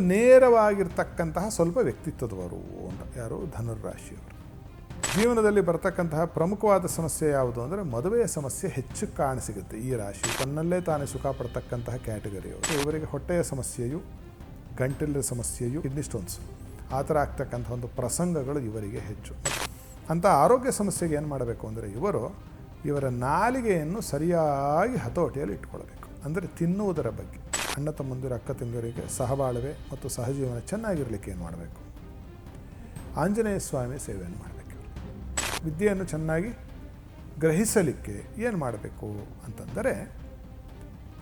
ನೇರವಾಗಿರ್ತಕ್ಕಂತಹ ಸ್ವಲ್ಪ ವ್ಯಕ್ತಿತ್ವದವರು ಅಂತ ಯಾರು ಧನುರ್ರಾಶಿಯವರು. ಜೀವನದಲ್ಲಿ ಬರ್ತಕ್ಕಂತಹ ಪ್ರಮುಖವಾದ ಸಮಸ್ಯೆ ಯಾವುದು ಅಂದರೆ ಮದುವೆಯ ಸಮಸ್ಯೆ ಹೆಚ್ಚು ಕಾಣಸಿಗುತ್ತೆ. ಈ ರಾಶಿ ತನ್ನಲ್ಲೇ ತಾನೇ ಸುಖ ಪಡ್ತಕ್ಕಂತಹ ಕ್ಯಾಟಗರಿಯವರು. ಇವರಿಗೆ ಹೊಟ್ಟೆಯ ಸಮಸ್ಯೆಯು, ಗಂಟಲಿನ ಸಮಸ್ಯೆಯು, ಕಿಡ್ನಿ ಸ್ಟೋನ್ಸ್ ಆ ಥರ ಆಗ್ತಕ್ಕಂಥ ಒಂದು ಪ್ರಸಂಗಗಳು ಇವರಿಗೆ ಹೆಚ್ಚು. ಅಂಥ ಆರೋಗ್ಯ ಸಮಸ್ಯೆಗೆ ಏನು ಮಾಡಬೇಕು ಅಂದರೆ ಇವರ ನಾಲಿಗೆಯನ್ನು ಸರಿಯಾಗಿ ಹತೋಟಿಯಲ್ಲಿ ಇಟ್ಕೊಳ್ಬೇಕು. ಅಂದರೆ ತಿನ್ನುವುದರ ಬಗ್ಗೆ, ಅಣ್ಣ ತಮ್ಮಂದಿರ ಅಕ್ಕ ತಂಗಿಯರಿಗೆ ಸಹಬಾಳ್ವೆ ಮತ್ತು ಸಹಜೀವನ ಚೆನ್ನಾಗಿರಲಿಕ್ಕೆ ಏನು ಮಾಡಬೇಕು? ಆಂಜನೇಯ ಸ್ವಾಮಿ ಸೇವೆಯನ್ನು ಮಾಡಬೇಕು. ವಿದ್ಯೆಯನ್ನು ಚೆನ್ನಾಗಿ ಗ್ರಹಿಸಲಿಕ್ಕೆ ಏನು ಮಾಡಬೇಕು ಅಂತಂದರೆ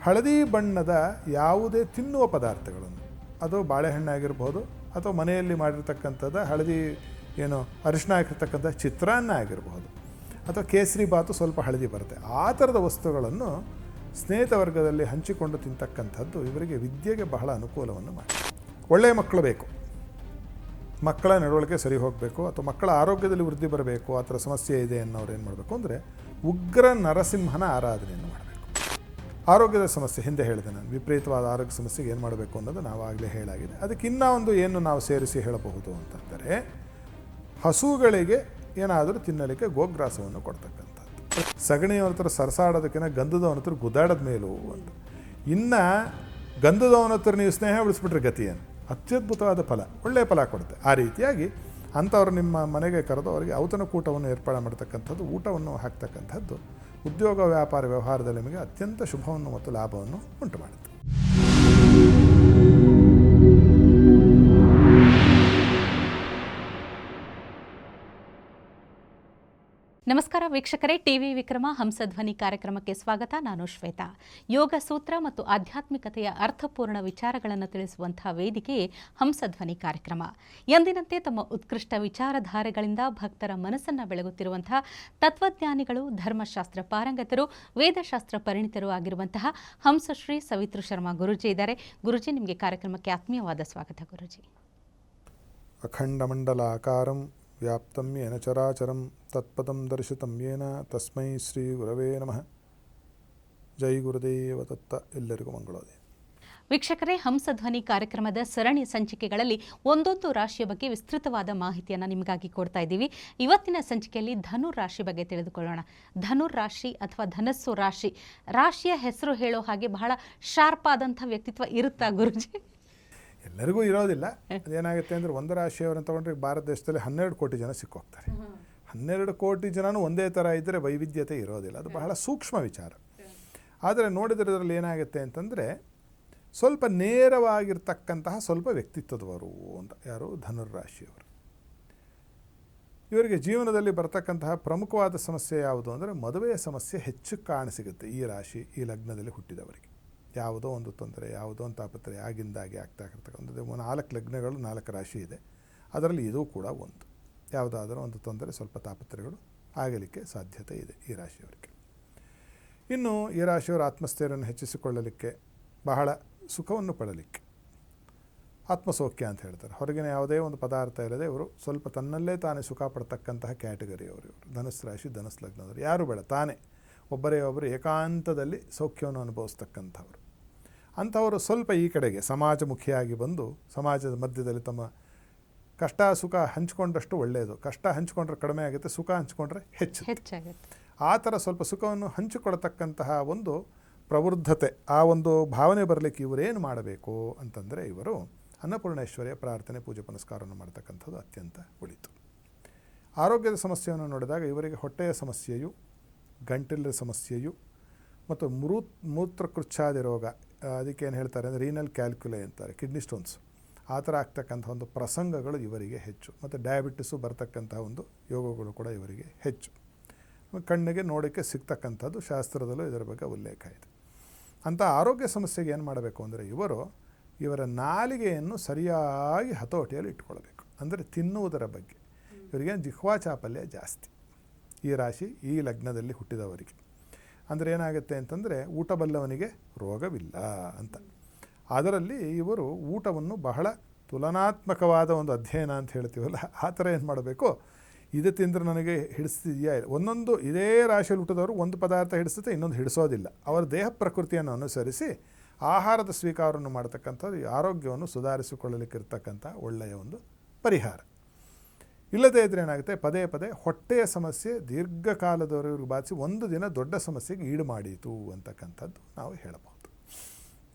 ಹಳದಿ ಬಣ್ಣದ ಯಾವುದೇ ತಿನ್ನುವ ಪದಾರ್ಥಗಳನ್ನು, ಅದು ಬಾಳೆಹಣ್ಣಾಗಿರ್ಬೋದು ಅಥವಾ ಮನೆಯಲ್ಲಿ ಮಾಡಿರ್ತಕ್ಕಂಥದ್ದು ಹಳದಿ ಅರಿಶಿನ ಹಾಕಿರ್ತಕ್ಕಂಥ ಚಿತ್ರಾನ್ನ ಆಗಿರ್ಬೋದು ಅಥವಾ ಕೇಸರಿ ಬಾತು ಸ್ವಲ್ಪ ಹಳದಿ ಬರುತ್ತೆ, ಆ ಥರದ ವಸ್ತುಗಳನ್ನು ಸ್ನೇಹಿತ ವರ್ಗದಲ್ಲಿ ಹಂಚಿಕೊಂಡು ತಿಂತಕ್ಕಂಥದ್ದು ಇವರಿಗೆ ವಿದ್ಯೆಗೆ ಬಹಳ ಅನುಕೂಲವನ್ನು ಮಾಡಿ. ಒಳ್ಳೆಯ ಮಕ್ಕಳು ಬೇಕು, ಮಕ್ಕಳ ನಡವಳಿಕೆ ಸರಿ ಹೋಗಬೇಕು ಅಥವಾ ಮಕ್ಕಳ ಆರೋಗ್ಯದಲ್ಲಿ ವೃದ್ಧಿ ಬರಬೇಕು, ಆ ಥರ ಸಮಸ್ಯೆ ಇದೆ ಅನ್ನೋರು ಏನು ಮಾಡಬೇಕು ಅಂದರೆ ಉಗ್ರ ನರಸಿಂಹನ ಆರಾಧನೆಯನ್ನು ಮಾಡಬೇಕು. ಆರೋಗ್ಯದ ಸಮಸ್ಯೆ ಹಿಂದೆ ಹೇಳಿದೆ ನಾನು, ವಿಪರೀತವಾದ ಆರೋಗ್ಯ ಸಮಸ್ಯೆಗೆ ಏನು ಮಾಡಬೇಕು ಅನ್ನೋದು ನಾವಾಗಲೇ ಹೇಳಾಗಿದೆ. ಅದಕ್ಕೆ ಇನ್ನೂ ಒಂದು ಏನು ನಾವು ಸೇರಿಸಿ ಹೇಳಬಹುದು ಅಂತಂದರೆ ಹಸುಗಳಿಗೆ ಏನಾದರೂ ತಿನ್ನಲಿಕ್ಕೆ ಗೋಗ್ರಾಸವನ್ನು ಕೊಡ್ತಕ್ಕಂಥದ್ದು. ಸಗಣಿಯವನ ಹತ್ರ ಸರಸಾಡೋದಕ್ಕಿಂತ ಗಂಧದವನ ಹತ್ರ ಗುದ್ದಾಡೋದ ಮೇಲೂ ಅಂತ. ಇನ್ನು ಗಂಧದವನ ಹತ್ರ ನೀವು ಸ್ನೇಹ ಉಳಿಸ್ಬಿಟ್ರೆ ಗತಿಯನ್ನು ಅತ್ಯದ್ಭುತವಾದ ಫಲ, ಒಳ್ಳೆಯ ಫಲ ಕೊಡುತ್ತೆ. ಆ ರೀತಿಯಾಗಿ ಅಂಥವ್ರು ನಿಮ್ಮ ಮನೆಗೆ ಕರೆದು ಅವರಿಗೆ ಔತಣಕೂಟವನ್ನು ಏರ್ಪಾಡು ಮಾಡ್ತಕ್ಕಂಥದ್ದು, ಊಟವನ್ನು ಹಾಕ್ತಕ್ಕಂಥದ್ದು ಉದ್ಯೋಗ ವ್ಯಾಪಾರ ವ್ಯವಹಾರದಲ್ಲಿ ನಿಮಗೆ ಅತ್ಯಂತ ಶುಭವನ್ನು ಮತ್ತು ಲಾಭವನ್ನು ಉಂಟು ಮಾಡುತ್ತೆ. ನಮಸ್ಕಾರ ವೀಕ್ಷಕರೇ, ಟಿವಿ ವಿಕ್ರಮ ಹಂಸಧ್ವನಿ ಕಾರ್ಯಕ್ರಮಕ್ಕೆ ಸ್ವಾಗತ. ನಾನು ಶ್ವೇತಾ. ಯೋಗ ಸೂತ್ರ ಮತ್ತು ಆಧ್ಯಾತ್ಮಿಕತೆಯ ಅರ್ಥಪೂರ್ಣ ವಿಚಾರಗಳನ್ನು ತಿಳಿಸುವಂತಹ ವೇದಿಕೆಯೇ ಹಂಸಧ್ವನಿ ಕಾರ್ಯಕ್ರಮ. ಎಂದಿನಂತೆ ತಮ್ಮ ಉತ್ಕೃಷ್ಟ ವಿಚಾರಧಾರೆಗಳಿಂದ ಭಕ್ತರ ಮನಸ್ಸನ್ನು ಬೆಳಗುತ್ತಿರುವಂತಹ ತತ್ವಜ್ಞಾನಿಗಳು, ಧರ್ಮಶಾಸ್ತ್ರ ಪಾರಂಗತರು, ವೇದಶಾಸ್ತ್ರ ಪರಿಣಿತರು ಆಗಿರುವಂತಹ ಹಂಸಶ್ರೀ ಸವಿತೃ ಶರ್ಮಾ ಗುರುಜಿ ಇದ್ದಾರೆ. ಗುರುಜಿ, ನಿಮಗೆ ಕಾರ್ಯಕ್ರಮಕ್ಕೆ ಆತ್ಮೀಯವಾದ ಸ್ವಾಗತ. ಗುರುಜಿ, ಅಖಂಡಮಂಡಲಾಕಾರಂ ವ್ಯಾಪ್ತಂ ಯೇನ ಚರಾಚರಂ ತತ್ಪದಂ ದರ್ಶಿತಂ ಯೇನ ತಸ್ಮೈ ಶ್ರೀ ಗುರವೇ ನಮಃ. ಜೈ ಗುರುದೇವ ದತ್ತ. ಎಲ್ಲರಿಗೂ ಮಂಗಳೋದಯ. ವೀಕ್ಷಕರೇ, ಹಂಸಧ್ವನಿ ಕಾರ್ಯಕ್ರಮದ ಸರಣಿ ಸಂಚಿಕೆಗಳಲ್ಲಿ ಒಂದೊಂದು ರಾಶಿಯ ಬಗ್ಗೆ ವಿಸ್ತೃತವಾದ ಮಾಹಿತಿಯನ್ನು ನಿಮಗಾಗಿ ಕೊಡ್ತಾ ಇದ್ದೀವಿ. ಇವತ್ತಿನ ಸಂಚಿಕೆಯಲ್ಲಿ ಧನುರ್ ರಾಶಿ ಬಗ್ಗೆ ತಿಳಿದುಕೊಳ್ಳೋಣ. ಧನುರ್ ರಾಶಿ ಅಥವಾ ಧನಸ್ಸು ರಾಶಿ, ರಾಶಿಯ ಹೆಸರು ಹೇಳೋ ಹಾಗೆ ಬಹಳ ಶಾರ್ಪ್ ಆದಂಥ ವ್ಯಕ್ತಿತ್ವ ಇರುತ್ತಾ ಗುರುಜಿ? ಎಲ್ಲರಿಗೂ ಇರೋದಿಲ್ಲ. ಅದೇನಾಗುತ್ತೆ ಅಂದರೆ ಒಂದು ರಾಶಿಯವರನ್ನು ತೊಗೊಂಡ್ರೆ ಭಾರತ ದೇಶದಲ್ಲಿ 12 ಕೋಟಿ ಜನ ಸಿಕ್ಕೋಗ್ತಾರೆ. 12 ಕೋಟಿ ಜನನೂ ಒಂದೇ ಥರ ಇದ್ದರೆ ವೈವಿಧ್ಯತೆ ಇರೋದಿಲ್ಲ. ಅದು ಬಹಳ ಸೂಕ್ಷ್ಮ ವಿಚಾರ. ಆದರೆ ನೋಡಿದ್ರಲ್ಲಿ ಏನಾಗುತ್ತೆ ಅಂತಂದರೆ ಸ್ವಲ್ಪ ನೇರವಾಗಿರ್ತಕ್ಕಂತಹ ಸ್ವಲ್ಪ ವ್ಯಕ್ತಿತ್ವದವರು ಅಂತ ಯಾರು ಧನುರ್ರಾಶಿಯವರು. ಇವರಿಗೆ ಜೀವನದಲ್ಲಿ ಬರ್ತಕ್ಕಂತಹ ಪ್ರಮುಖವಾದ ಸಮಸ್ಯೆ ಯಾವುದು ಅಂದರೆ ಮದುವೆಯ ಸಮಸ್ಯೆ ಹೆಚ್ಚು ಕಾಣಸಿಗುತ್ತೆ. ಈ ರಾಶಿ, ಈ ಲಗ್ನದಲ್ಲಿ ಹುಟ್ಟಿದವರಿಗೆ ಯಾವುದೋ ಒಂದು ತೊಂದರೆ, ಯಾವುದೋ ಒಂದು ತಾಪತ್ರೆ ಆಗಿಂದಾಗಿ ಆಗ್ತಾಗಿರ್ತಕ್ಕಂಥದ್ದು. 4 ಲಗ್ನಗಳು, 4 ರಾಶಿ ಇದೆ, ಅದರಲ್ಲಿ ಇದು ಕೂಡ ಒಂದು. ಯಾವುದಾದರೂ ಒಂದು ತೊಂದರೆ, ಸ್ವಲ್ಪ ತಾಪತ್ರೆಗಳು ಆಗಲಿಕ್ಕೆ ಸಾಧ್ಯತೆ ಇದೆ ಈ ರಾಶಿಯವರಿಗೆ. ಇನ್ನು ಈ ರಾಶಿಯವರು ಆತ್ಮಸ್ಥೈರ್ಯವನ್ನು ಹೆಚ್ಚಿಸಿಕೊಳ್ಳಲಿಕ್ಕೆ, ಬಹಳ ಸುಖವನ್ನು ಪಡಲಿಕ್ಕೆ, ಆತ್ಮಸೌಖ್ಯ ಅಂತ ಹೇಳ್ತಾರೆ, ಹೊರಗಿನ ಯಾವುದೇ ಒಂದು ಪದಾರ್ಥ ಇಲ್ಲದೆ ಇವರು ಸ್ವಲ್ಪ ತನ್ನಲ್ಲೇ ತಾನೇ ಸುಖ ಪಡ್ತಕ್ಕಂತಹ ಕ್ಯಾಟಗರಿಯವರು. ಇವರು ಧನುಸ್ ರಾಶಿ, ಧನುಸ್ ಲಗ್ನದವರು. ಯಾರು ಬೇಡ, ತಾನೇ ಒಬ್ಬರೇ ಒಬ್ಬರು ಏಕಾಂತದಲ್ಲಿ ಸೌಖ್ಯವನ್ನು ಅನುಭವಿಸ್ತಕ್ಕಂಥವ್ರು. ಅಂಥವರು ಸ್ವಲ್ಪ ಈ ಕಡೆಗೆ ಸಮಾಜಮುಖಿಯಾಗಿ ಬಂದು ಸಮಾಜದ ಮಧ್ಯದಲ್ಲಿ ತಮ್ಮ ಕಷ್ಟ ಸುಖ ಹಂಚಿಕೊಂಡಷ್ಟು ಒಳ್ಳೆಯದು. ಕಷ್ಟ ಹಂಚಿಕೊಂಡ್ರೆ ಕಡಿಮೆ ಆಗುತ್ತೆ, ಸುಖ ಹಂಚಿಕೊಂಡ್ರೆ ಹೆಚ್ಚಾಗುತ್ತೆ. ಆ ಥರ ಸ್ವಲ್ಪ ಸುಖವನ್ನು ಹಂಚಿಕೊಳ್ತಕ್ಕಂತಹ ಒಂದು ಪ್ರವೃದ್ಧತೆ, ಆ ಒಂದು ಭಾವನೆ ಬರಲಿಕ್ಕೆ ಇವರೇನು ಮಾಡಬೇಕು ಅಂತಂದರೆ ಇವರು ಅನ್ನಪೂರ್ಣೇಶ್ವರಿಯ ಪ್ರಾರ್ಥನೆ, ಪೂಜೆ ಪುನಸ್ಕಾರವನ್ನು ಮಾಡ್ತಕ್ಕಂಥದ್ದು ಅತ್ಯಂತ ಒಳಿತು. ಆರೋಗ್ಯದ ಸಮಸ್ಯೆಯನ್ನು ನೋಡಿದಾಗ ಇವರಿಗೆ ಹೊಟ್ಟೆಯ ಸಮಸ್ಯೆಯು, ಗಂಟಲಿನ ಸಮಸ್ಯೆಯು ಮತ್ತು ಮೂತ್ರಕೃಚ್ಛಾದಿ ರೋಗ, ಅದಕ್ಕೇನು ಹೇಳ್ತಾರೆ ಅಂದರೆ ರೀನಲ್ ಕ್ಯಾಲ್ಕ್ಯುಲೈ ಅಂತಾರೆ, ಕಿಡ್ನಿ ಸ್ಟೋನ್ಸ್ ಆ ಥರ ಆಗ್ತಕ್ಕಂಥ ಒಂದು ಪ್ರಸಂಗಗಳು ಇವರಿಗೆ ಹೆಚ್ಚು. ಮತ್ತು ಡಯಾಬಿಟಿಸು ಬರ್ತಕ್ಕಂಥ ಒಂದು ಯೋಗಗಳು ಕೂಡ ಇವರಿಗೆ ಹೆಚ್ಚು. ಕಣ್ಣಿಗೆ ನೋಡೋಕ್ಕೆ ಸಿಗ್ತಕ್ಕಂಥದ್ದು ಶಾಸ್ತ್ರದಲ್ಲೂ ಇದರ ಬಗ್ಗೆ ಉಲ್ಲೇಖ ಇದೆ. ಅಂಥ ಆರೋಗ್ಯ ಸಮಸ್ಯೆಗೆ ಏನು ಮಾಡಬೇಕು ಅಂದರೆ ಇವರ ನಾಲಿಗೆಯನ್ನು ಸರಿಯಾಗಿ ಹತೋಟಿಯಲ್ಲಿ ಇಟ್ಕೊಳ್ಬೇಕು. ಅಂದರೆ ತಿನ್ನುವುದರ ಬಗ್ಗೆ ಇವರಿಗೆ ಜಿಹ್ವಾ ಚಾಪಲ್ಯ ಜಾಸ್ತಿ ಈ ರಾಶಿ, ಈ ಲಗ್ನದಲ್ಲಿ ಹುಟ್ಟಿದವರಿಗೆ. ಅಂದರೆ ಏನಾಗುತ್ತೆ ಅಂತಂದರೆ ಊಟ ಬಲ್ಲವನಿಗೆ ರೋಗವಿಲ್ಲ ಅಂತ. ಅದರಲ್ಲಿ ಇವರು ಊಟವನ್ನು ಬಹಳ ತುಲನಾತ್ಮಕವಾದ ಒಂದು ಅಧ್ಯಯನ ಅಂತ ಹೇಳ್ತೀವಲ್ಲ, ಆ ಥರ ಏನು ಮಾಡಬೇಕು, ಇದು ತಿಂದರೆ ನನಗೆ ಹಿಡಿಸ್ತಿದೆಯಾ, ಒಂದೊಂದು ಇದೇ ರಾಶಿಯಲ್ಲಿ ಹುಟ್ಟಿದವರು ಒಂದು ಪದಾರ್ಥ ಹಿಡಿಸುತ್ತೆ, ಇನ್ನೊಂದು ಹಿಡಿಸೋದಿಲ್ಲ. ಅವರ ದೇಹ ಪ್ರಕೃತಿಯನ್ನು ಅನುಸರಿಸಿ ಆಹಾರದ ಸ್ವೀಕಾರವನ್ನು ಮಾಡ್ತಕ್ಕಂಥದ್ದು ಈ ಆರೋಗ್ಯವನ್ನು ಸುಧಾರಿಸಿಕೊಳ್ಳಲಿಕ್ಕಿರ್ತಕ್ಕಂಥ ಒಳ್ಳೆಯ ಒಂದು ಪರಿಹಾರ. ಇಲ್ಲದೇ ಇದ್ದರೆ ಏನಾಗುತ್ತೆ, ಪದೇ ಪದೇ ಹೊಟ್ಟೆಯ ಸಮಸ್ಯೆ ದೀರ್ಘಕಾಲದವರೆಗೂ ಬಾಧಿಸಿ ಒಂದು ದಿನ ದೊಡ್ಡ ಸಮಸ್ಯೆಗೆ ಈಡು ಮಾಡೀತು ಅಂತಕ್ಕಂಥದ್ದು ನಾವು ಹೇಳಬಹುದು.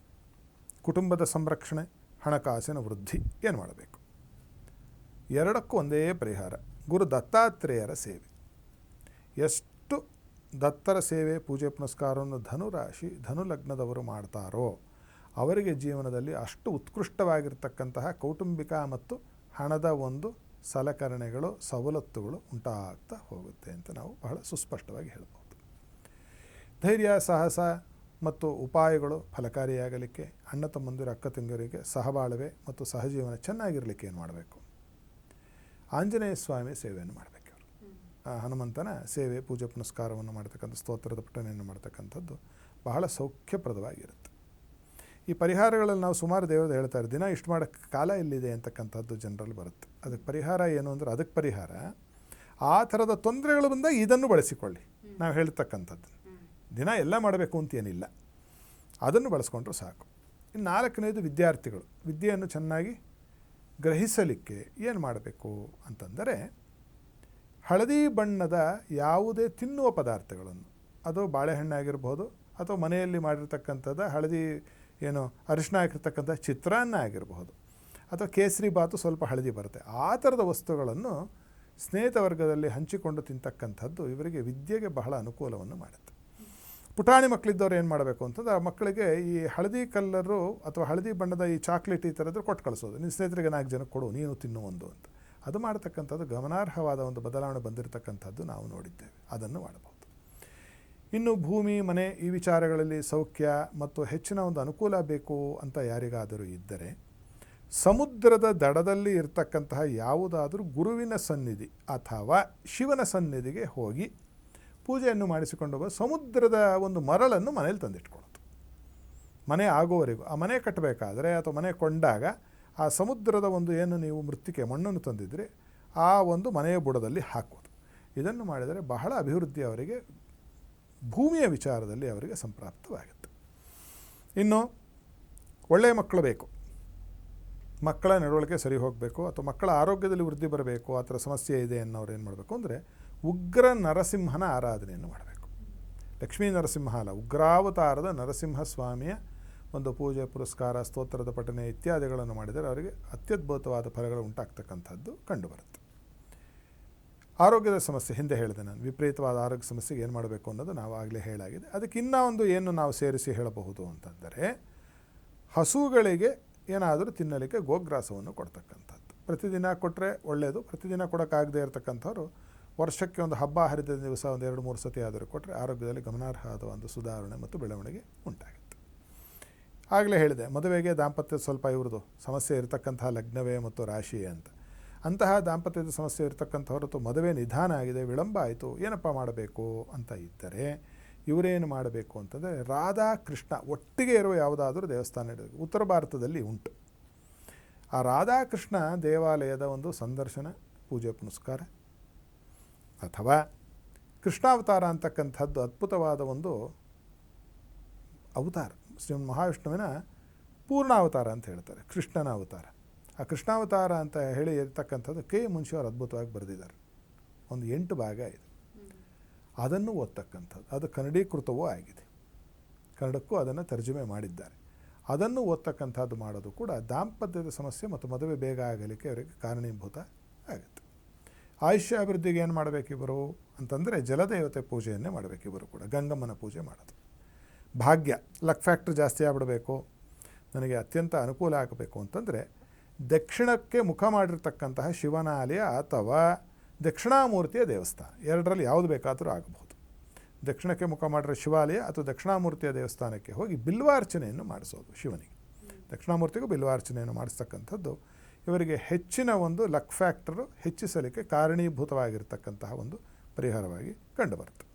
ಕುಟುಂಬದ ಸಂರಕ್ಷಣೆ, ಹಣಕಾಸಿನ ವೃದ್ಧಿ ಏನು ಮಾಡಬೇಕು? ಎರಡಕ್ಕೂ ಒಂದೇ ಪರಿಹಾರ, ಗುರು ದತ್ತಾತ್ರೇಯರ ಸೇವೆ. ಎಷ್ಟು ದತ್ತರ ಸೇವೆ ಪೂಜೆ ಪುನಸ್ಕಾರವನ್ನು ಧನುರಾಶಿ ಧನು ಲಗ್ನದವರು ಮಾಡ್ತಾರೋ ಅವರಿಗೆ ಜೀವನದಲ್ಲಿ ಅಷ್ಟು ಉತ್ಕೃಷ್ಟವಾಗಿರ್ತಕ್ಕಂತಹ ಕೌಟುಂಬಿಕ ಮತ್ತು ಹಣದ ಒಂದು ಸಲಕರಣೆಗಳು ಸವಲತ್ತುಗಳು ಉಂಟಾಗ್ತಾ ಹೋಗುತ್ತೆ ಅಂತ ನಾವು ಬಹಳ ಸುಸ್ಪಷ್ಟವಾಗಿ ಹೇಳ್ಬೋದು. ಧೈರ್ಯ, ಸಾಹಸ ಮತ್ತು ಉಪಾಯಗಳು ಫಲಕಾರಿಯಾಗಲಿಕ್ಕೆ, ಅಣ್ಣ ತಮ್ಮಂದಿರ ಅಕ್ಕ ತಂಗಿಯರಿಗೆ ಸಹಬಾಳ್ವೆ ಮತ್ತು ಸಹಜೀವನ ಚೆನ್ನಾಗಿರಲಿಕ್ಕೆ ಏನು ಮಾಡಬೇಕು? ಆಂಜನೇಯ ಸ್ವಾಮಿ ಸೇವೆಯನ್ನು ಮಾಡಬೇಕು. ಹನುಮಂತನ ಸೇವೆ, ಪೂಜೆ ಪುನಸ್ಕಾರವನ್ನು ಮಾಡ್ತಕ್ಕಂಥ, ಸ್ತೋತ್ರದ ಪಠಣೆಯನ್ನು ಮಾಡ್ತಕ್ಕಂಥದ್ದು ಬಹಳ ಸೌಖ್ಯಪ್ರದವಾಗಿರುತ್ತೆ. ಈ ಪರಿಹಾರಗಳಲ್ಲಿ ನಾವು ಸುಮಾರು ದೇವರದ್ದು ಹೇಳ್ತಾರೆ, ದಿನ ಇಷ್ಟು ಮಾಡೋಕ್ಕೆ ಕಾಲ ಎಲ್ಲಿದೆ ಅಂತಕ್ಕಂಥದ್ದು ಜನರಲ್ಲಿ ಬರುತ್ತೆ. ಅದಕ್ಕೆ ಪರಿಹಾರ ಏನು ಅಂದರೆ, ಅದಕ್ಕೆ ಪರಿಹಾರ ಆ ಥರದ ತೊಂದರೆಗಳು ಬಂದಾಗ ಇದನ್ನು ಬಳಸಿಕೊಳ್ಳಿ. ನಾವು ಹೇಳ್ತಕ್ಕಂಥದ್ದು ದಿನ ಎಲ್ಲ ಮಾಡಬೇಕು ಅಂತೇನಿಲ್ಲ, ಅದನ್ನು ಬಳಸ್ಕೊಂಡ್ರೂ ಸಾಕು. ಇನ್ನು ನಾಲ್ಕನೇದು ವಿದ್ಯಾರ್ಥಿಗಳು ವಿದ್ಯೆಯನ್ನು ಚೆನ್ನಾಗಿ ಗ್ರಹಿಸಲಿಕ್ಕೆ ಏನು ಮಾಡಬೇಕು ಅಂತಂದರೆ, ಹಳದಿ ಬಣ್ಣದ ಯಾವುದೇ ತಿನ್ನುವ ಪದಾರ್ಥಗಳನ್ನು, ಅದು ಬಾಳೆಹಣ್ಣಾಗಿರ್ಬೋದು ಅಥವಾ ಮನೆಯಲ್ಲಿ ಮಾಡಿರ್ತಕ್ಕಂಥದ್ದು ಹಳದಿ ಏನು ಅರಿಶಿನ ಹಾಕಿರ್ತಕ್ಕಂಥ ಚಿತ್ರಾನ್ನ ಆಗಿರಬಹುದು, ಅಥವಾ ಕೇಸರಿ ಬಾತು ಸ್ವಲ್ಪ ಹಳದಿ ಬರುತ್ತೆ, ಆ ಥರದ ವಸ್ತುಗಳನ್ನು ಸ್ನೇಹಿತ ವರ್ಗದಲ್ಲಿ ಹಂಚಿಕೊಂಡು ತಿಂತಕ್ಕಂಥದ್ದು ಇವರಿಗೆ ವಿದ್ಯೆಗೆ ಬಹಳ ಅನುಕೂಲವನ್ನು ಮಾಡುತ್ತೆ. ಪುಟಾಣಿ ಮಕ್ಕಳಿದ್ದವ್ರು ಏನು ಮಾಡಬೇಕು ಅಂತಂದ್ರೆ, ಆ ಮಕ್ಕಳಿಗೆ ಈ ಹಳದಿ ಕಲ್ಲರು ಅಥವಾ ಹಳದಿ ಬಣ್ಣದ ಈ ಚಾಕ್ಲೇಟ್ ಈ ಥರದ್ದು ಕೊಟ್ಟು ಕಳಿಸೋದು, ನಿನ್ನ ಸ್ನೇಹಿತರಿಗೆ 4 ಜನಕ್ಕೆ ಕೊಡು, ನೀನು ತಿನ್ನು ಒಂದು ಅಂತ. ಅದು ಮಾಡ್ತಕ್ಕಂಥದ್ದು ಗಮನಾರ್ಹವಾದ ಒಂದು ಬದಲಾವಣೆ ಬಂದಿರತಕ್ಕಂಥದ್ದು ನಾವು ನೋಡಿದ್ದೇವೆ. ಅದನ್ನು ಮಾಡಬಹುದು. ಇನ್ನು ಭೂಮಿ, ಮನೆ ಈ ವಿಚಾರಗಳಲ್ಲಿ ಸೌಖ್ಯ ಮತ್ತು ಹೆಚ್ಚಿನ ಒಂದು ಅನುಕೂಲ ಬೇಕು ಅಂತ ಯಾರಿಗಾದರೂ ಇದ್ದರೆ, ಸಮುದ್ರದ ದಡದಲ್ಲಿ ಇರತಕ್ಕಂತಹ ಯಾವುದಾದರೂ ಗುರುವಿನ ಸನ್ನಿಧಿ ಅಥವಾ ಶಿವನ ಸನ್ನಿಧಿಗೆ ಹೋಗಿ ಪೂಜೆಯನ್ನು ಮಾಡಿಸಿಕೊಂಡು ಹೋಗೋ, ಸಮುದ್ರದ ಒಂದು ಮರಳನ್ನು ಮನೇಲಿ ತಂದಿಟ್ಕೊಳ್ಳೋದು. ಮನೆ ಆಗುವವರೆಗೂ ಆ ಮನೆ ಕಟ್ಟಬೇಕಾದ್ರೆ ಅಥವಾ ಮನೆ ಕೊಂಡಾಗ ಆ ಸಮುದ್ರದ ಒಂದು ಏನು ನೀವು ಮೃತ್ತಿಕೆ ಮಣ್ಣನ್ನು ತಂದಿದ್ದರೆ ಆ ಒಂದು ಮನೆಯ ಬುಡದಲ್ಲಿ ಹಾಕೋದು. ಇದನ್ನು ಮಾಡಿದರೆ ಬಹಳ ಅಭಿವೃದ್ಧಿ ಅವರಿಗೆ ಭೂಮಿಯ ವಿಚಾರದಲ್ಲಿ ಅವರಿಗೆ ಸಂಪ್ರಾಪ್ತವಾಗುತ್ತೆ. ಇನ್ನು ಒಳ್ಳೆಯ ಮಕ್ಕಳು ಬೇಕು, ಮಕ್ಕಳ ನಡವಳಿಕೆ ಸರಿ ಹೋಗಬೇಕು ಅಥವಾ ಮಕ್ಕಳ ಆರೋಗ್ಯದಲ್ಲಿ ವೃದ್ಧಿ ಬರಬೇಕು, ಆ ಥರ ಸಮಸ್ಯೆ ಇದೆ ಅನ್ನೋರು ಏನು ಮಾಡಬೇಕು ಅಂದರೆ, ಉಗ್ರ ನರಸಿಂಹನ ಆರಾಧನೆಯನ್ನು ಮಾಡಬೇಕು. ಲಕ್ಷ್ಮೀ ನರಸಿಂಹ ಅಲ್ಲ, ಉಗ್ರಾವತಾರದ ನರಸಿಂಹಸ್ವಾಮಿಯ ಒಂದು ಪೂಜೆ ಪುರಸ್ಕಾರ, ಸ್ತೋತ್ರದ ಪಠನೆ ಇತ್ಯಾದಿಗಳನ್ನು ಮಾಡಿದರೆ ಅವರಿಗೆ ಅತ್ಯದ್ಭುತವಾದ ಫಲಗಳು ಉಂಟಾಗ್ತಕ್ಕಂಥದ್ದು ಕಂಡುಬರುತ್ತೆ. ಆರೋಗ್ಯದ ಸಮಸ್ಯೆ ಹಿಂದೆ ಹೇಳಿದೆ ನಾನು, ವಿಪರೀತವಾದ ಆರೋಗ್ಯ ಸಮಸ್ಯೆಗೆ ಏನು ಮಾಡಬೇಕು ಅನ್ನೋದು ನಾವು ಆಗಲೇ ಹೇಳಾಗಿದೆ. ಅದಕ್ಕೆ ಇನ್ನೂ ಒಂದು ಏನು ನಾವು ಸೇರಿಸಿ ಹೇಳಬಹುದು ಅಂತಂದರೆ, ಹಸುಗಳಿಗೆ ಏನಾದರೂ ತಿನ್ನಲಿಕ್ಕೆ ಗೋಗ್ರಾಸವನ್ನು ಕೊಡ್ತಕ್ಕಂಥದ್ದು. ಪ್ರತಿದಿನ ಕೊಟ್ಟರೆ ಒಳ್ಳೆಯದು. ಪ್ರತಿದಿನ ಕೊಡೋಕ್ಕಾಗದೇ ಇರತಕ್ಕಂಥವ್ರು ವರ್ಷಕ್ಕೆ ಒಂದು ಹಬ್ಬ ಹರಿದ ದಿವಸ ಒಂದು 2-3 ಸತಿ ಆದರೂ ಕೊಟ್ಟರೆ ಆರೋಗ್ಯದಲ್ಲಿ ಗಮನಾರ್ಹವಾದ ಒಂದು ಸುಧಾರಣೆ ಮತ್ತು ಬೆಳವಣಿಗೆ ಉಂಟಾಗುತ್ತೆ. ಆಗಲೇ ಹೇಳಿದೆ, ಮದುವೆಗೆ ದಾಂಪತ್ಯದ ಸ್ವಲ್ಪ ಇವ್ರದ್ದು ಸಮಸ್ಯೆ ಇರತಕ್ಕಂತಹ ಲಗ್ನವೇ ಮತ್ತು ರಾಶಿಯೇ ಅಂತ. ಅಂತಹ ದಾಂಪತ್ಯದ ಸಮಸ್ಯೆ ಇರತಕ್ಕಂಥವ್ರು ಅಥವಾ ಮದುವೆ ನಿಧಾನ ಆಗಿದೆ, ವಿಳಂಬ ಆಯಿತು, ಏನಪ್ಪ ಮಾಡಬೇಕು ಅಂತ ಇದ್ದರೆ ಇವರೇನು ಮಾಡಬೇಕು ಅಂತಂದರೆ, ರಾಧಾ ಕೃಷ್ಣ ಒಟ್ಟಿಗೆ ಇರುವ ಯಾವುದಾದ್ರೂ ದೇವಸ್ಥಾನ ಇಡಬೇಕು. ಉತ್ತರ ಭಾರತದಲ್ಲಿ ಉಂಟು. ಆ ರಾಧಾಕೃಷ್ಣ ದೇವಾಲಯದ ಒಂದು ಸಂದರ್ಶನ, ಪೂಜೆ ಪುನಸ್ಕಾರ, ಅಥವಾ ಕೃಷ್ಣಾವತಾರ ಅಂತಕ್ಕಂಥದ್ದು ಅದ್ಭುತವಾದ ಒಂದು ಅವತಾರ. ಶ್ರೀ ಮಹಾವಿಷ್ಣುವಿನ ಪೂರ್ಣಾವತಾರ ಅಂತ ಹೇಳ್ತಾರೆ, ಕೃಷ್ಣನ ಅವತಾರ. ಆ ಕೃಷ್ಣಾವತಾರ ಅಂತ ಹೇಳಿ ಇರ್ತಕ್ಕಂಥದ್ದು ಕೆ ಮುನ್ಷಿಯವರು ಅದ್ಭುತವಾಗಿ ಬರೆದಿದ್ದಾರೆ. ಒಂದು 8 ಭಾಗ ಇದೆ. ಅದನ್ನು ಓದ್ತಕ್ಕಂಥದ್ದು, ಅದು ಕನ್ನಡೀಕೃತವೂ ಆಗಿದೆ, ಕನ್ನಡಕ್ಕೂ ಅದನ್ನು ತರ್ಜುಮೆ ಮಾಡಿದ್ದಾರೆ. ಅದನ್ನು ಓದ್ತಕ್ಕಂಥದ್ದು ಮಾಡೋದು ಕೂಡ ದಾಂಪತ್ಯದ ಸಮಸ್ಯೆ ಮತ್ತು ಮದುವೆ ಬೇಗ ಆಗಲಿಕ್ಕೆ ಅವರಿಗೆ ಕಾರಣೀಭೂತ ಆಗುತ್ತೆ. ಆಯುಷ್ಯ ಅಭಿವೃದ್ಧಿಗೆ ಏನು ಮಾಡಬೇಕು ಇವರು ಅಂತಂದರೆ, ಜಲದೇವತೆ ಪೂಜೆಯನ್ನೇ ಮಾಡಬೇಕು ಇವರು ಕೂಡ, ಗಂಗಮ್ಮನ ಪೂಜೆ ಮಾಡೋದು. ಭಾಗ್ಯ, ಲಕ್ ಫ್ಯಾಕ್ಟ್ರ್ ಜಾಸ್ತಿ ಆಗಿಬಿಡಬೇಕು, ನನಗೆ ಅತ್ಯಂತ ಅನುಕೂಲ ಆಗಬೇಕು ಅಂತಂದರೆ, ದಕ್ಷಿಣಕ್ಕೆ ಮುಖ ಮಾಡಿರ್ತಕ್ಕಂತಹ ಶಿವನ ಆಲಯ ಅಥವಾ ದಕ್ಷಿಣಾಮೂರ್ತಿಯ ದೇವಸ್ಥಾನ, ಎರಡರಲ್ಲಿ ಯಾವುದು ಬೇಕಾದರೂ ಆಗಬಹುದು. ದಕ್ಷಿಣಕ್ಕೆ ಮುಖ ಮಾಡಿರೋ ಶಿವಾಲಯ ಅಥವಾ ದಕ್ಷಿಣಾಮೂರ್ತಿಯ ದೇವಸ್ಥಾನಕ್ಕೆ ಹೋಗಿ ಬಿಲ್ವಾರ್ಚನೆಯನ್ನು ಮಾಡಿಸೋದು ಶಿವನಿಗೆ. ದಕ್ಷಿಣಾಮೂರ್ತಿಗೂ ಬಿಲ್ವಾರ್ಚನೆಯನ್ನು ಮಾಡಿಸ್ತಕ್ಕಂಥದ್ದು ಇವರಿಗೆ ಹೆಚ್ಚಿನ ಒಂದು ಲಕ್ ಫ್ಯಾಕ್ಟರು ಹೆಚ್ಚಿಸಲಿಕ್ಕೆ ಕಾರಣೀಭೂತವಾಗಿರ್ತಕ್ಕಂತಹ ಒಂದು ಪರಿಹಾರವಾಗಿ ಕಂಡುಬರುತ್ತೆ.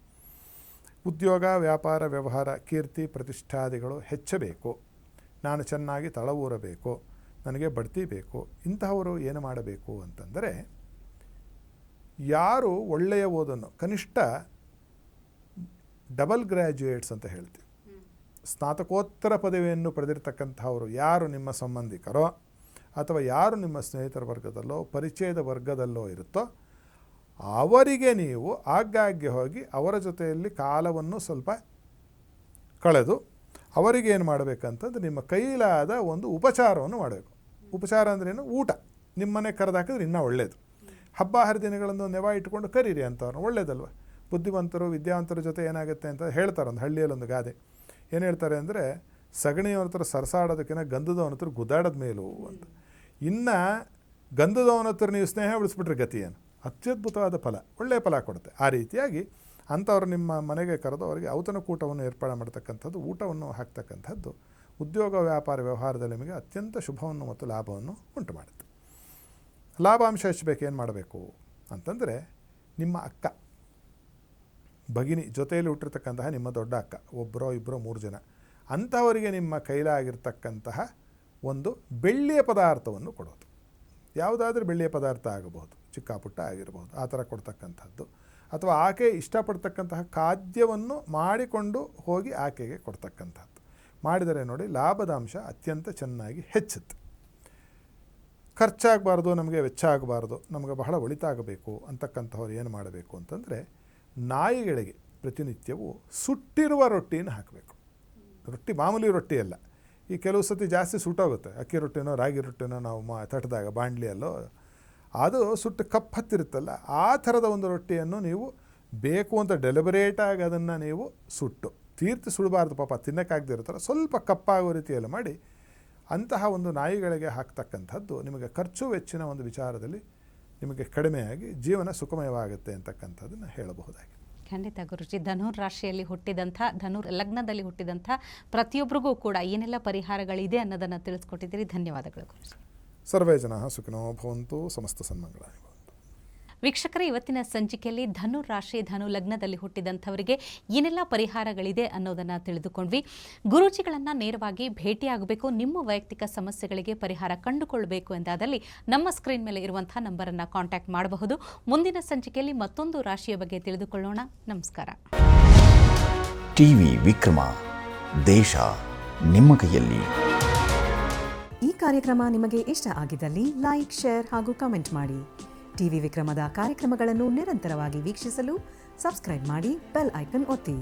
ಉದ್ಯೋಗ, ವ್ಯಾಪಾರ, ವ್ಯವಹಾರ, ಕೀರ್ತಿ, ಪ್ರತಿಷ್ಠಾದಿಗಳು ಹೆಚ್ಚಬೇಕು, ನಾನು ಚೆನ್ನಾಗಿ ತಳವೂರಬೇಕು, ನನಗೆ ಬಡ್ತಿ ಬೇಕು. ಇಂತಹವರು ಏನು ಮಾಡಬೇಕು ಅಂತಂದರೆ, ಯಾರು ಒಳ್ಳೆಯ ಓದನ್ನು, ಕನಿಷ್ಠ ಡಬಲ್ ಗ್ರ್ಯಾಜುಯೇಟ್ಸ್ ಅಂತ ಹೇಳ್ತೀವಿ, ಸ್ನಾತಕೋತ್ತರ ಪದವಿಯನ್ನು ಪಡೆದಿರ್ತಕ್ಕಂಥವರು ಯಾರು ನಿಮ್ಮ ಸಂಬಂಧಿಕರೋ ಅಥವಾ ಯಾರು ನಿಮ್ಮ ಸ್ನೇಹಿತರ ವರ್ಗದಲ್ಲೋ ಪರಿಚಯದ ವರ್ಗದಲ್ಲೋ ಇರುತ್ತೋ ಅವರಿಗೆ ನೀವು ಆಗಾಗ್ಗೆ ಹೋಗಿ ಅವರ ಜೊತೆಯಲ್ಲಿ ಕಾಲವನ್ನು ಸ್ವಲ್ಪ ಕಳೆದು ಅವರಿಗೆ ಏನು ಮಾಡಬೇಕಂತಂದ್ರೆ ನಿಮ್ಮ ಕೈಲಾದ ಒಂದು ಉಪಚಾರವನ್ನು ಮಾಡಬೇಕು. ಉಪಚಾರ ಅಂದ್ರೇನು? ಊಟ. ನಿಮ್ಮನೆ ಕರೆದು ಹಾಕಿದ್ರೆ ಇನ್ನೂ ಒಳ್ಳೆಯದು. ಹಬ್ಬ ಹರಿದಿನಗಳನ್ನು ನೆವ ಇಟ್ಕೊಂಡು ಕರೀರಿ ಅಂತವ್ರನ್ನ, ಒಳ್ಳೇದಲ್ವ? ಬುದ್ಧಿವಂತರು ವಿದ್ಯಾವಂತರ ಜೊತೆ ಏನಾಗುತ್ತೆ ಅಂತ ಹೇಳ್ತಾರೆ. ಒಂದು ಹಳ್ಳಿಯಲ್ಲಿ ಒಂದು ಗಾದೆ ಏನು ಹೇಳ್ತಾರೆ ಅಂದರೆ, ಸಗಣಿಯವನ ಹತ್ರ ಸರಸಾಡೋದಕ್ಕಿಂತ ಗಂಧದವನ ಹತ್ರ ಗುದ್ದಾಡೋದ ಮೇಲೂ ಅಂತ. ಇನ್ನು ಗಂಧದವನ ಹತ್ರ ನೀವು ಸ್ನೇಹ ಉಳಿಸ್ಬಿಟ್ರೆ ಗತಿ ಏನು? ಅತ್ಯದ್ಭುತವಾದ ಫಲ, ಒಳ್ಳೆಯ ಫಲ ಕೊಡುತ್ತೆ. ಆ ರೀತಿಯಾಗಿ ಅಂಥವ್ರು ನಿಮ್ಮ ಮನೆಗೆ ಕರೆದು ಅವರಿಗೆ ಔತಣಕೂಟವನ್ನು ಏರ್ಪಾಡು ಮಾಡ್ತಕ್ಕಂಥದ್ದು, ಊಟವನ್ನು ಹಾಕ್ತಕ್ಕಂಥದ್ದು ಉದ್ಯೋಗ ವ್ಯಾಪಾರ ವ್ಯವಹಾರದಲ್ಲಿ ನಿಮಗೆ ಅತ್ಯಂತ ಶುಭವನ್ನು ಮತ್ತು ಲಾಭವನ್ನು ಉಂಟು ಮಾಡುತ್ತೆ. ಲಾಭಾಂಶ ಹೆಚ್ಚಬೇಕು ಏನು ಮಾಡಬೇಕು ಅಂತಂದರೆ, ನಿಮ್ಮ ಅಕ್ಕ ಭಗಿನಿ ಜೊತೆಯಲ್ಲಿ ಹುಟ್ಟಿರ್ತಕ್ಕಂತಹ ನಿಮ್ಮ ದೊಡ್ಡ ಅಕ್ಕ, ಒಬ್ಬರೋ ಇಬ್ಬರೋ 3 ಜನ, ಅಂಥವರಿಗೆ ನಿಮ್ಮ ಕೈಲಾಗಿರ್ತಕ್ಕಂತಹ ಒಂದು ಬೆಳ್ಳಿಯ ಪದಾರ್ಥವನ್ನು ಕೊಡೋದು. ಯಾವುದಾದ್ರೂ ಬೆಳ್ಳಿಯ ಪದಾರ್ಥ ಆಗಬಹುದು, ಚಿಕ್ಕ ಪುಟ್ಟ ಆಗಿರಬಹುದು, ಆ ಥರ ಕೊಡ್ತಕ್ಕಂಥದ್ದು. ಅಥವಾ ಆಕೆ ಇಷ್ಟಪಡ್ತಕ್ಕಂತಹ ಖಾದ್ಯವನ್ನು ಮಾಡಿಕೊಂಡು ಹೋಗಿ ಆಕೆಗೆ ಕೊಡ್ತಕ್ಕಂಥದ್ದು ಮಾಡಿದರೆ ನೋಡಿ ಲಾಭದ ಅಂಶ ಅತ್ಯಂತ ಚೆನ್ನಾಗಿ ಹೆಚ್ಚುತ್ತೆ. ಖರ್ಚಾಗಬಾರ್ದು, ನಮಗೆ ವೆಚ್ಚ ಆಗಬಾರ್ದು, ನಮಗೆ ಬಹಳ ಒಳಿತಾಗಬೇಕು ಅಂತಕ್ಕಂಥವ್ರು ಏನು ಮಾಡಬೇಕು ಅಂತಂದರೆ, ನಾಯಿಗಳಿಗೆ ಪ್ರತಿನಿತ್ಯವೂ ಸುಟ್ಟಿರುವ ರೊಟ್ಟಿಯನ್ನು ಹಾಕಬೇಕು. ರೊಟ್ಟಿ ಮಾಮೂಲಿ ರೊಟ್ಟಿ ಅಲ್ಲ. ಈ ಕೆಲವು ಸತಿ ಜಾಸ್ತಿ ಸುಟ್ಟೋಗುತ್ತೆ. ಅಕ್ಕಿ ರೊಟ್ಟಿನೋ ರಾಗಿ ರೊಟ್ಟಿನೋ ನಾವು ತಟ್ಟದಾಗ ಬಾಣಲಿಯಲ್ಲೋ ಅದು ಸುಟ್ಟು ಕಪ್ಪು ಹತ್ತಿರುತ್ತಲ್ಲ, ಆ ಥರದ ಒಂದು ರೊಟ್ಟಿಯನ್ನು ನೀವು ಬೇಕು ಅಂತ ಡೆಲಿಬರೇಟಾಗಿ ಅದನ್ನು ನೀವು ಸುಟ್ಟು ತೀರ್ತಿ ಸುಡಬಾರ್ದು, ಪಾಪ ತಿನ್ನೋಕ್ಕಾಗದೇ ಇರ್ತಾರೆ, ಸ್ವಲ್ಪ ಕಪ್ಪಾಗೋ ರೀತಿಯಲ್ಲಿ ಮಾಡಿ ಅಂತಹ ಒಂದು ನಾಯಿಗಳಿಗೆ ಹಾಕ್ತಕ್ಕಂಥದ್ದು ನಿಮಗೆ ಖರ್ಚು ವೆಚ್ಚಿನ ಒಂದು ವಿಚಾರದಲ್ಲಿ ನಿಮಗೆ ಕಡಿಮೆಯಾಗಿ ಜೀವನ ಸುಖಮಯವಾಗುತ್ತೆ ಅಂತಕ್ಕಂಥದ್ದನ್ನು ಹೇಳಬಹುದಾಗಿದೆ. ಖಂಡಿತ ಗುರುಜಿ. ಧನುರ್ ರಾಶಿಯಲ್ಲಿ ಹುಟ್ಟಿದಂಥ, ಧನುರ್ ಲಗ್ನದಲ್ಲಿ ಹುಟ್ಟಿದಂಥ ಪ್ರತಿಯೊಬ್ಬರಿಗೂ ಕೂಡ ಏನೆಲ್ಲ ಪರಿಹಾರಗಳಿದೆ ಅನ್ನೋದನ್ನು ತಿಳಿಸ್ಕೊಟ್ಟಿದ್ದೀರಿ. ಧನ್ಯವಾದಗಳು ಗುರುಜಿ. ಸರ್ವೇ ಜನಾಃ ಸುಖಿನೋ ಭವಂತು, ಸಮಸ್ತ ಸನ್ಮಂಗಳಾನಿ ಭವಂತು. ವೀಕ್ಷಕರೇ, ಇವತ್ತಿನ ಸಂಚಿಕೆಯಲ್ಲಿ ಧನುರ್ ರಾಶಿ ಧನು ಲಗ್ನದಲ್ಲಿ ಹುಟ್ಟಿದಂಥವರಿಗೆ ಏನೆಲ್ಲ ಪರಿಹಾರಗಳಿದೆ ಅನ್ನೋದನ್ನು ತಿಳಿದುಕೊಂಡ್ವಿ. ಗುರೂಜಿಗಳನ್ನು ನೇರವಾಗಿ ಭೇಟಿಯಾಗಬೇಕು, ನಿಮ್ಮ ವೈಯಕ್ತಿಕ ಸಮಸ್ಯೆಗಳಿಗೆ ಪರಿಹಾರ ಕಂಡುಕೊಳ್ಳಬೇಕು ಎಂದಾದಲ್ಲಿ ನಮ್ಮ ಸ್ಕ್ರೀನ್ ಮೇಲೆ ಇರುವಂಥ ನಂಬರನ್ನು ಕಾಂಟ್ಯಾಕ್ಟ್ ಮಾಡಬಹುದು. ಮುಂದಿನ ಸಂಚಿಕೆಯಲ್ಲಿ ಮತ್ತೊಂದು ರಾಶಿಯ ಬಗ್ಗೆ ತಿಳಿದುಕೊಳ್ಳೋಣ. ನಮಸ್ಕಾರ. ಟಿವಿ ವಿಕ್ರಮ, ದೇಶ ನಿಮ್ಮ ಕೈಯಲ್ಲಿ. ಈ ಕಾರ್ಯಕ್ರಮ ನಿಮಗೆ ಇಷ್ಟ ಆಗಿದ್ದಲ್ಲಿ ಲೈಕ್, ಶೇರ್ ಹಾಗೂ ಕಮೆಂಟ್ ಮಾಡಿ. ಟಿವಿ ವಿಕ್ರಮದ ಕಾರ್ಯಕ್ರಮಗಳನ್ನು ನಿರಂತರವಾಗಿ ವೀಕ್ಷಿಸಲು ಸಬ್ಸ್ಕ್ರೈಬ್ ಮಾಡಿ, ಬೆಲ್ ಐಕನ್ ಒತ್ತಿ.